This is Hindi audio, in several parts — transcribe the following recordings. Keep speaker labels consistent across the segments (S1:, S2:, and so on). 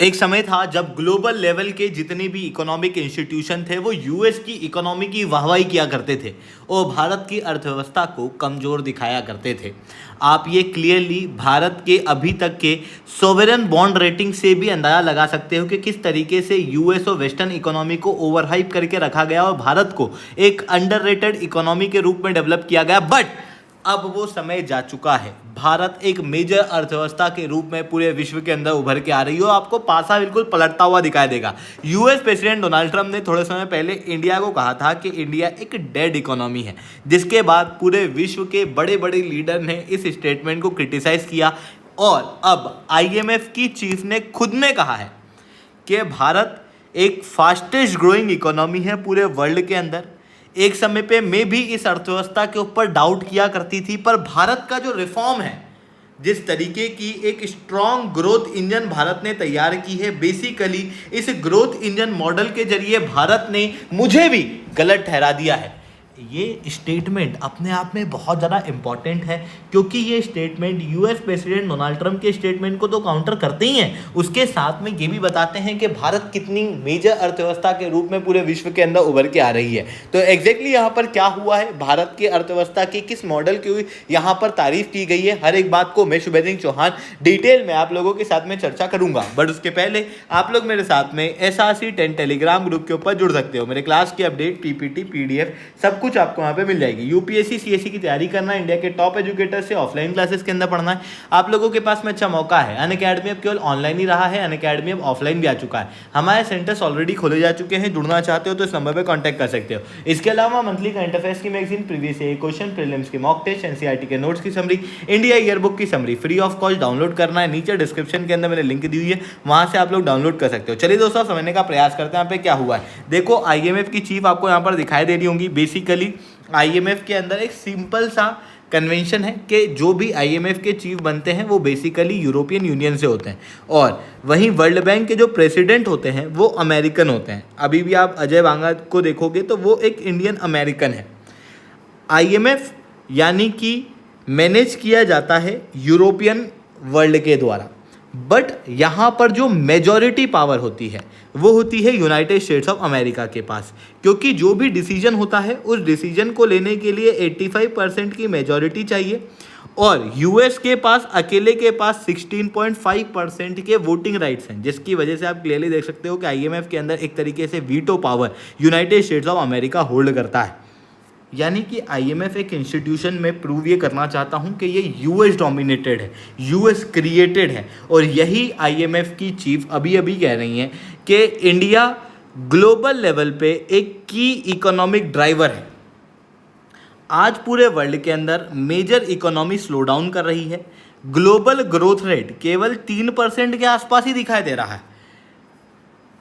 S1: एक समय था जब ग्लोबल लेवल के जितने भी इकोनॉमिक इंस्टीट्यूशन थे वो यूएस की इकोनॉमी की वाहवाही किया करते थे और भारत की अर्थव्यवस्था को कमज़ोर दिखाया करते थे। आप ये क्लियरली भारत के अभी तक के सोवरेन बॉन्ड रेटिंग से भी अंदाज़ा लगा सकते हो कि किस तरीके से यूएस और वेस्टर्न इकोनॉमी को ओवरहाइप करके रखा गया और भारत को एक अंडररेटेड इकोनॉमी के रूप में डेवलप किया गया। बट अब वो समय जा चुका है। भारत एक मेजर अर्थव्यवस्था के रूप में पूरे विश्व के अंदर उभर के आ रही है और आपको पासा बिल्कुल पलटता हुआ दिखाई देगा। यूएस प्रेसिडेंट डोनाल्ड ट्रंप ने थोड़े समय पहले इंडिया को कहा था कि इंडिया एक डेड इकोनॉमी है, जिसके बाद पूरे विश्व के बड़े बड़े लीडर ने इस स्टेटमेंट को क्रिटिसाइज किया और अब आईएमएफ की चीफ ने खुद ने कहा है कि भारत एक फास्टेस्ट ग्रोइंग इकोनॉमी है पूरे वर्ल्ड के अंदर। एक समय पे मैं भी इस अर्थव्यवस्था के ऊपर डाउट किया करती थी, पर भारत का जो रिफॉर्म है, जिस तरीके की एक स्ट्रॉन्ग ग्रोथ इंजन भारत ने तैयार की है, बेसिकली इस ग्रोथ इंजन मॉडल के जरिए भारत ने मुझे भी गलत ठहरा दिया है। ये स्टेटमेंट अपने आप में बहुत ज़्यादा इम्पॉर्टेंट है क्योंकि ये statement US president Donald Trump के स्टेटमेंट को तो काउंटर करते ही हैं, उसके साथ में ये भी बताते हैं कि भारत कितनी मेजर अर्थव्यवस्था के रूप में पूरे विश्व के अंदर उभर के आ रही है। तो एग्जैक्टली यहाँ पर क्या हुआ है, भारत की अर्थव्यवस्था की किस मॉडल की यहाँ पर तारीफ की गई है, हर एक बात को मैं शुभेंदु चौहान डिटेल में आप लोगों के साथ में चर्चा करूंगा। बट उसके पहले आप लोग मेरे साथ में SRC10 टेलीग्राम ग्रुप के ऊपर जुड़ सकते हो। मेरे क्लास की अपडेट, PPT, PDF सब कुछ आपको वहाँ पे मिल जाएगी। यूपीएससी CSE की तैयारी करना है, इंडिया के टॉप एजुकेटर से ऑफलाइन क्लासेस के अंदर पढ़ना है, आप लोगों के पास में अच्छा मौका है। अनअकैडमी अब केवल ऑनलाइन ही रहा है, अनअकैडमी अब ऑफलाइन भी आ चुका है। हमारे सेंटर्स ऑलरेडी खोले जा चुके हैं। जुड़ना चाहते हो तो इस नंबर पर कॉन्टैक्ट कर सकते हो। इसके अलावा मंथली करंट अफेयर्स की magazine, previous year question, prelims के मॉक टेस्ट, NCERT के नोट्स की समरी, इंडिया ईयरबुक की summary free of cost download करना है। नीचे डिस्क्रिप्शन के अंदर मैंने लिंक दी हुई है, वहां से आप लोग डाउनलोड कर सकते हो। चलिए दोस्तों, समझने का प्रयास करते हैं यहाँ पे क्या हुआ है। देखो, IMF की चीफ आपको यहाँ पर दिखाई दे रही होंगी। बेसिकली IMF के अंदर एक सिंपल सा कन्वेंशन है कि जो भी IMF के चीफ बनते हैं वो बेसिकली यूरोपियन यूनियन से होते हैं और वहीं वर्ल्ड बैंक के जो प्रेसिडेंट होते हैं वो अमेरिकन होते हैं। अभी भी आप अजय बांगा को देखोगे तो वो एक इंडियन अमेरिकन है। IMF यानी कि मैनेज किया जाता है यूरोपियन वर्ल्ड के द्वारा, बट यहाँ पर जो मेजॉरिटी पावर होती है वो होती है यूनाइटेड स्टेट्स ऑफ अमेरिका के पास, क्योंकि जो भी डिसीजन होता है उस डिसीजन को लेने के लिए 85% की मेजॉरिटी चाहिए और यूएस के पास अकेले के पास 16.5% के वोटिंग राइट्स हैं, जिसकी वजह से आप क्लियरली देख सकते हो कि IMF के अंदर एक तरीके से veto power United states of America hold करता है। यानी कि IMF एक इंस्टीट्यूशन में प्रूव ये करना चाहता हूँ कि ये US डोमिनेटेड है, US क्रिएटेड है और यही IMF की चीफ अभी अभी कह रही हैं कि इंडिया ग्लोबल लेवल पे एक की इकोनॉमिक ड्राइवर है। आज पूरे वर्ल्ड के अंदर मेजर इकोनॉमी स्लो डाउन कर रही है। ग्लोबल ग्रोथ रेट केवल 3% के आसपास ही दिखाई दे रहा है,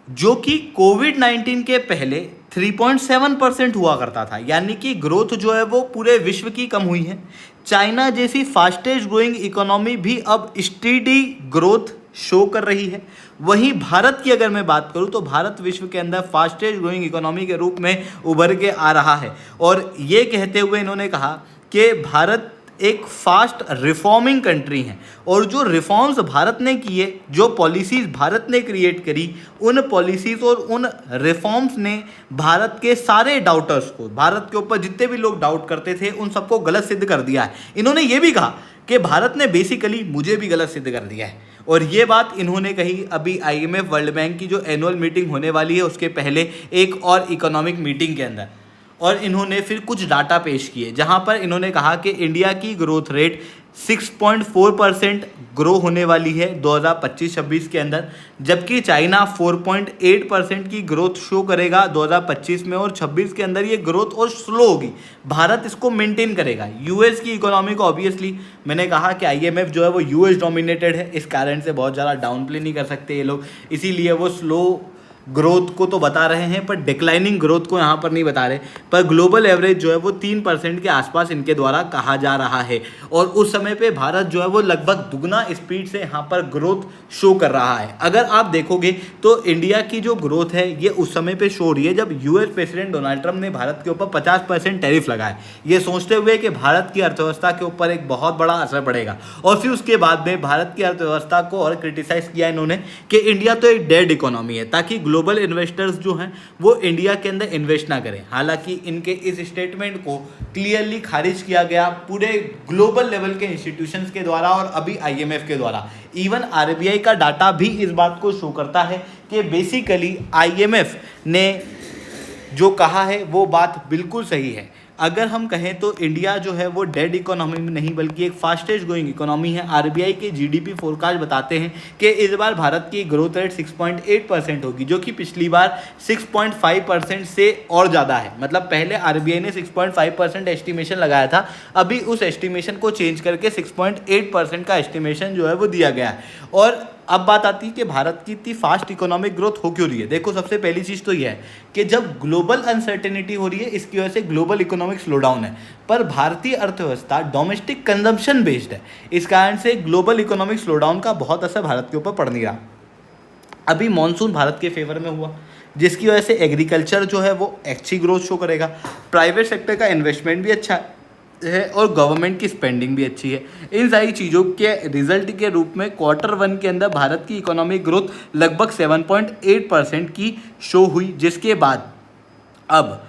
S1: जो कि कोविड-19 के पहले 3.7% हुआ करता था। यानी कि ग्रोथ जो है वो पूरे विश्व की कम हुई है। चाइना जैसी फास्टेस्ट ग्रोइंग इकोनॉमी भी अब स्टेडी ग्रोथ शो कर रही है। वहीं भारत की अगर मैं बात करूं तो भारत विश्व के अंदर फास्टेस्ट ग्रोइंग इकोनॉमी के रूप में उभर के आ रहा है और ये कहते हुए इन्होंने कहा कि भारत एक फास्ट रिफॉर्मिंग कंट्री है और जो रिफॉर्म्स भारत ने किए, जो पॉलिसीज़ भारत ने क्रिएट करी, उन पॉलिसीज़ और उन रिफॉर्म्स ने भारत के सारे डाउटर्स को, भारत के ऊपर जितने भी लोग डाउट करते थे उन सबको गलत सिद्ध कर दिया है। इन्होंने ये भी कहा कि भारत ने बेसिकली मुझे भी गलत सिद्ध कर दिया है और ये बात इन्होंने कही अभी IMF वर्ल्ड बैंक की जो एनुअल मीटिंग होने वाली है उसके पहले एक और इकोनॉमिक मीटिंग के अंदर, और इन्होंने फिर कुछ डाटा पेश किए जहां पर इन्होंने कहा कि इंडिया की ग्रोथ रेट 6.4% ग्रो होने वाली है 2025-26 के अंदर, जबकि चाइना 4.8% की ग्रोथ शो करेगा 2025 में और 26 के अंदर ये ग्रोथ और स्लो होगी। भारत इसको मेंटेन करेगा। US की इकोनॉमी को ऑब्वियसली मैंने कहा कि IMF जो है वो US डोमिनेटेड है, इस कारण से बहुत ज़्यादा डाउन प्ले नहीं कर सकते ये लोग, इसीलिए वो स्लो ग्रोथ को तो बता रहे हैं पर डिक्लाइनिंग ग्रोथ को यहाँ पर नहीं बता रहे, पर ग्लोबल एवरेज जो है वो 3% के आसपास इनके द्वारा कहा जा रहा है। और उस समय पे भारत जो है वो लगभग दुगना स्पीड से यहाँ पर ग्रोथ शो कर रहा है। अगर आप देखोगे तो इंडिया की जो ग्रोथ है ये उस समय पे शो हो रही है जब यूएस प्रेसिडेंट डोनाल्ड ट्रंप ने भारत के ऊपर 50% टैरिफ लगाए, ये सोचते हुए कि भारत की अर्थव्यवस्था के ऊपर एक बहुत बड़ा असर पड़ेगा। और फिर उसके बाद में भारत की अर्थव्यवस्था को और क्रिटिसाइज किया इन्होंने कि इंडिया तो एक डेड इकोनॉमी है, ताकि ग्लोबल इन्वेस्टर्स जो हैं वो इंडिया के अंदर इन्वेस्ट ना करें। हालांकि इनके इस स्टेटमेंट को क्लियरली खारिज किया गया पूरे ग्लोबल लेवल के इंस्टीट्यूशंस के द्वारा और अभी आईएमएफ के द्वारा। इवन आरबीआई का डाटा भी इस बात को शो करता है कि बेसिकली आईएमएफ ने जो कहा है वो बात बिल्कुल सही है। अगर हम कहें तो इंडिया जो है वो डेड इकोनॉमी में नहीं बल्कि एक फास्टेस्ट ग्रोइंग इकोनॉमी है। आरबीआई के जीडीपी फोरकास्ट बताते हैं कि इस बार भारत की ग्रोथ रेट 6.8% होगी, जो कि पिछली बार 6.5% से और ज़्यादा है। मतलब पहले आरबीआई ने 6.5% एस्टिमेशन लगाया था, अभी उस एस्टिमेशन को चेंज करके 6.8% का एस्टिमेशन जो है वो दिया गया है। और अब बात आती है कि भारत की इतनी फास्ट इकोनॉमिक ग्रोथ हो क्यों रही है। देखो, सबसे पहली चीज़ तो यह है कि जब ग्लोबल अनसर्टेनिटी हो रही है इसकी वजह से ग्लोबल इकोनॉमिक स्लोडाउन है, पर भारतीय अर्थव्यवस्था डोमेस्टिक कंजम्पशन बेस्ड है। इस कारण से ग्लोबल इकोनॉमिक स्लोडाउन का बहुत असर भारत के ऊपर पड़ नहीं रहा। अभी मॉनसून भारत के फेवर में हुआ, जिसकी वजह से एग्रीकल्चर जो है वो अच्छी ग्रोथ शो करेगा, प्राइवेट सेक्टर का इन्वेस्टमेंट भी अच्छा है और गवर्नमेंट की स्पेंडिंग भी अच्छी है। इन सारी चीज़ों के रिजल्ट के रूप में Q1 के अंदर भारत की इकोनॉमिक ग्रोथ लगभग 7.8% की शो हुई, जिसके बाद अब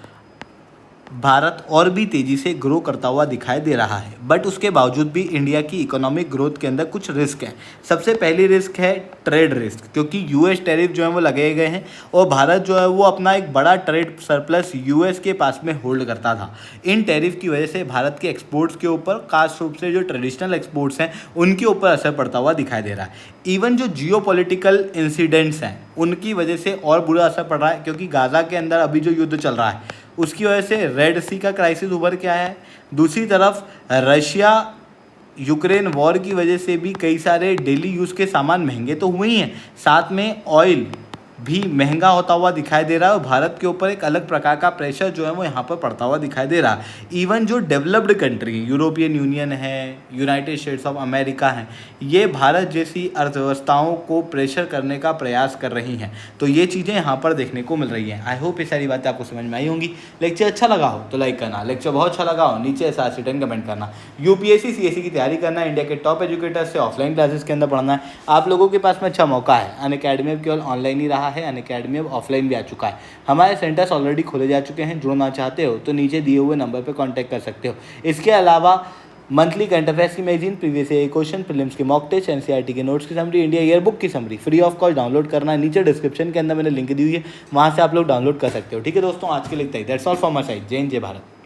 S1: भारत और भी तेज़ी से ग्रो करता हुआ दिखाई दे रहा है। बट उसके बावजूद भी इंडिया की इकोनॉमिक ग्रोथ के अंदर कुछ रिस्क हैं। सबसे पहली रिस्क है ट्रेड रिस्क, क्योंकि यूएस टैरिफ जो है वो लगाए गए हैं और भारत जो है वो अपना एक बड़ा ट्रेड सरप्लस यूएस के पास में होल्ड करता था। इन टैरिफ की वजह से भारत के एक्सपोर्ट्स के ऊपर, खास रूप से जो ट्रेडिशनल एक्सपोर्ट्स हैं उनके ऊपर असर पड़ता हुआ दिखाई दे रहा है। इवन जो जियोपॉलिटिकल इंसिडेंट्स हैं उनकी वजह से और बुरा असर पड़ रहा है, क्योंकि गाज़ा के अंदर अभी जो युद्ध चल रहा है उसकी वजह से रेड सी का क्राइसिस उभर के आया है। दूसरी तरफ रशिया यूक्रेन वॉर की वजह से भी कई सारे डेली यूज़ के सामान महंगे तो हुए ही हैं, साथ में ऑयल भी महंगा होता हुआ दिखाई दे रहा है और भारत के ऊपर एक अलग प्रकार का प्रेशर जो है वो यहाँ पर पड़ता हुआ दिखाई दे रहा है। इवन जो डेवलप्ड कंट्री, यूरोपियन यूनियन है, यूनाइटेड स्टेट्स ऑफ अमेरिका हैं, ये भारत जैसी अर्थव्यवस्थाओं को प्रेशर करने का प्रयास कर रही हैं। तो ये चीज़ें यहाँ पर देखने को मिल रही हैं। आई होप ये सारी बातें आपको समझ में आई होंगी। लेक्चर अच्छा लगा हो तो लाइक करना, लेक्चर बहुत अच्छा लगा हो नीचे ऐसा रिटर्न कमेंट करना। यूपीएससी सीएससी की तैयारी करना है, इंडिया के टॉप एजुकेटर्स से ऑफलाइन क्लासेस के अंदर पढ़ना है। आप लोगों के पास में अच्छा मौका है। अनअकैडमी अब केवल ऑनलाइन ही रहा है, अनअकैडमी अब ऑफलाइन भी आ चुका है। हमारे सेंटर्स ऑलरेडी खोले जा चुके हैं। जुड़ना चाहते हो तो नीचे दिए हुए नंबर पर कॉन्टैक्ट कर सकते हो। इसके अलावा मंथली करंट अफेयर्स की magazine, previous year question, prelims के मॉक टेस्ट, एनसीईआरटी के नोट्स की समरी, इंडिया ईयर बुक की summary free of cost download करना है। नीचे डिस्क्रिप्शन के अंदर मैंने लिंक दी हुई है, वहाँ से आप लोग डाउनलोड कर सकते हो। ठीक है दोस्तों, आज के लिए इतना ही। That's all from my side. जय हिंद, जय भारत।